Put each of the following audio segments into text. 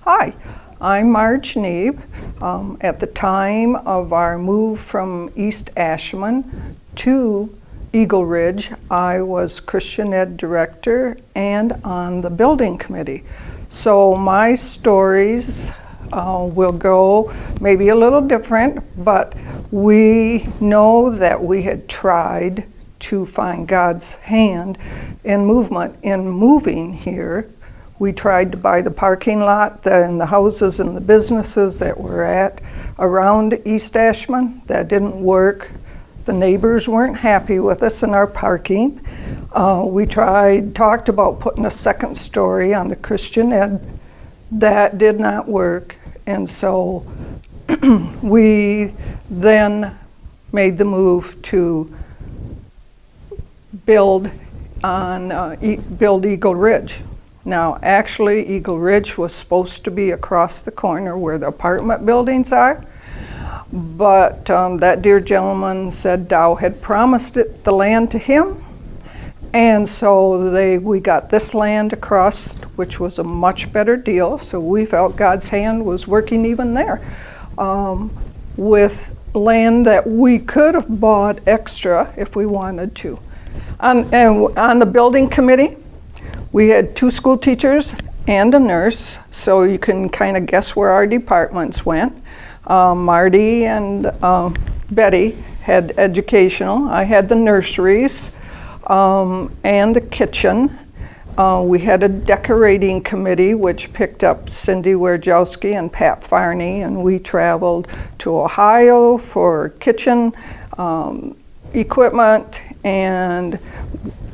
Hi, I'm Marge FINAL. At the time of our move from East Ashland to Eagle Ridge, I was Christian Ed Director and on the building committee. So my stories will go maybe a little different, but we know that we had tried to find God's hand in movement in moving here. We tried to buy the parking lot and the houses and the businesses that were at around East Ashland. That didn't work. The neighbors weren't happy with us and our parking. We talked about putting a second story on the Christian Ed. That did not work. And so we then made the move to build Eagle Ridge. Now, actually, Eagle Ridge was supposed to be across the corner where the apartment buildings are, but that dear gentleman said Dow had promised the land to him, and so we got this land across, which was a much better deal, so we felt God's hand was working even there. With land that we could have bought extra if we wanted to. On the building committee, we had 2 school teachers and a nurse, so you can kind of guess where our departments went. Marty and Betty had educational. I had the nurseries and the kitchen. We had a decorating committee which picked up Cindy Wierjowski and Pat Farney, and we traveled to Ohio for kitchen equipment and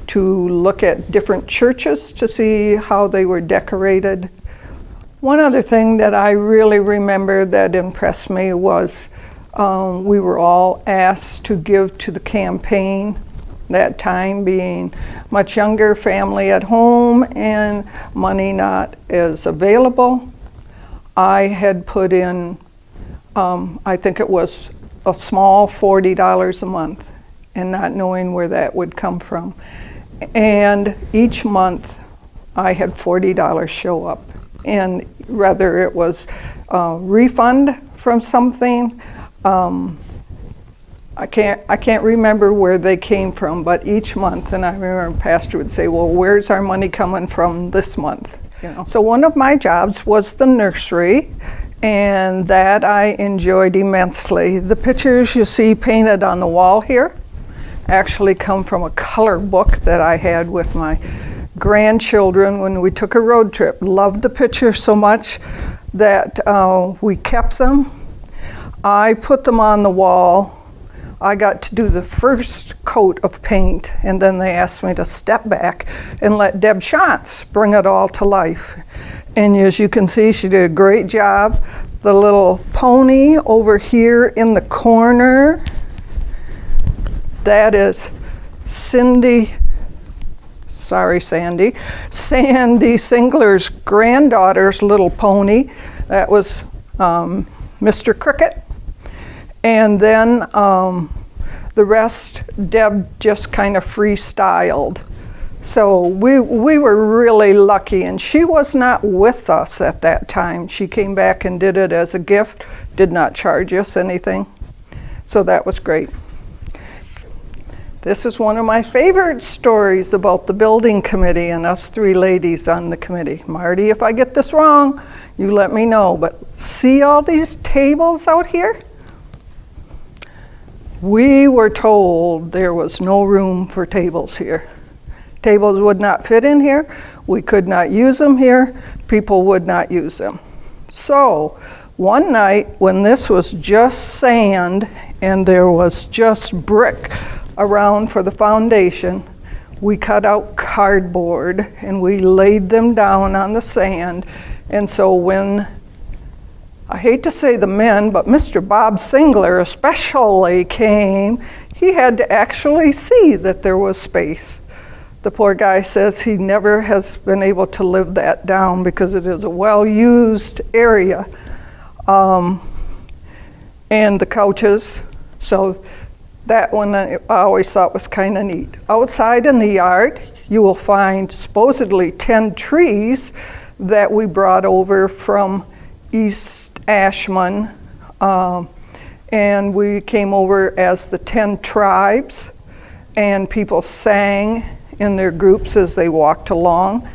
to look at different churches to see how they were decorated. One other thing that I really remember that impressed me was we were all asked to give to the campaign, that time being much younger, family at home, and money not as available. I had put in, I think it was a small $40 a month, and not knowing where that would come from. And each month I had $40 show up, and whether it was a refund from something, I can't remember where they came from, but each month, and I remember Pastor would say, well, where's our money coming from this month? You know? So one of my jobs was the nursery, and that I enjoyed immensely. The pictures you see painted on the wall here actually come from a color book that I had with my grandchildren when we took a road trip. Loved the pictures so much that we kept them. I put them on the wall. I got to do the first coat of paint, and then they asked me to step back and let Deb Shantz bring it all to life. And as you can see, she did a great job. The little pony over here in the corner, that is Sandy Singler's granddaughter's little pony. That was Mr. Cricket. And then the rest, Deb just kind of freestyled. So we were really lucky, and she was not with us at that time. She came back and did it as a gift, did not charge us anything. So that was great. This is one of my favorite stories about the building committee and us 3 ladies on the committee. Marty, if I get this wrong, you let me know. But see all these tables out here? We were told there was no room for tables here. Tables would not fit in here. We could not use them here. People would not use them. So one night when this was just sand and there was just brick around for the foundation, we cut out cardboard and we laid them down on the sand. And so when, I hate to say the men, but Mr. Bob Singler especially came, he had to actually see that there was space. The poor guy says he never has been able to live that down because it is a well-used area. And the couches, so that one I always thought was kind of neat. Outside in the yard, you will find supposedly 10 trees that we brought over from East Ashland. And we came over as the 10 tribes, and people sang in their groups as they walked along.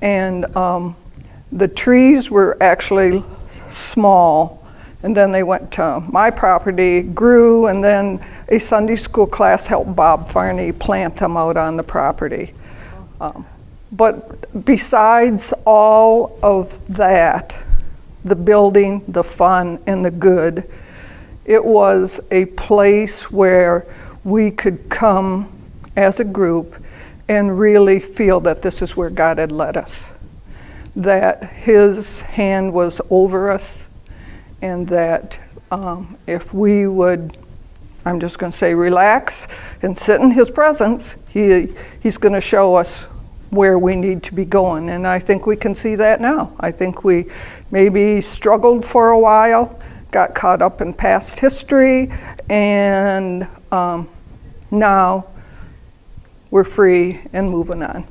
And the trees were actually small, and then they went to my property, grew, and then a Sunday school class helped Bob Farney plant them out on the property. But besides all of that, the building, the fun, and the good, it was a place where we could come as a group and really feel that this is where God had led us, that His hand was over us, and that if we would, I'm just going to say, relax and sit in His presence, He's going to show us where we need to be going. And I think we can see that now. I think we maybe struggled for a while, got caught up in past history, and now we're free and moving on.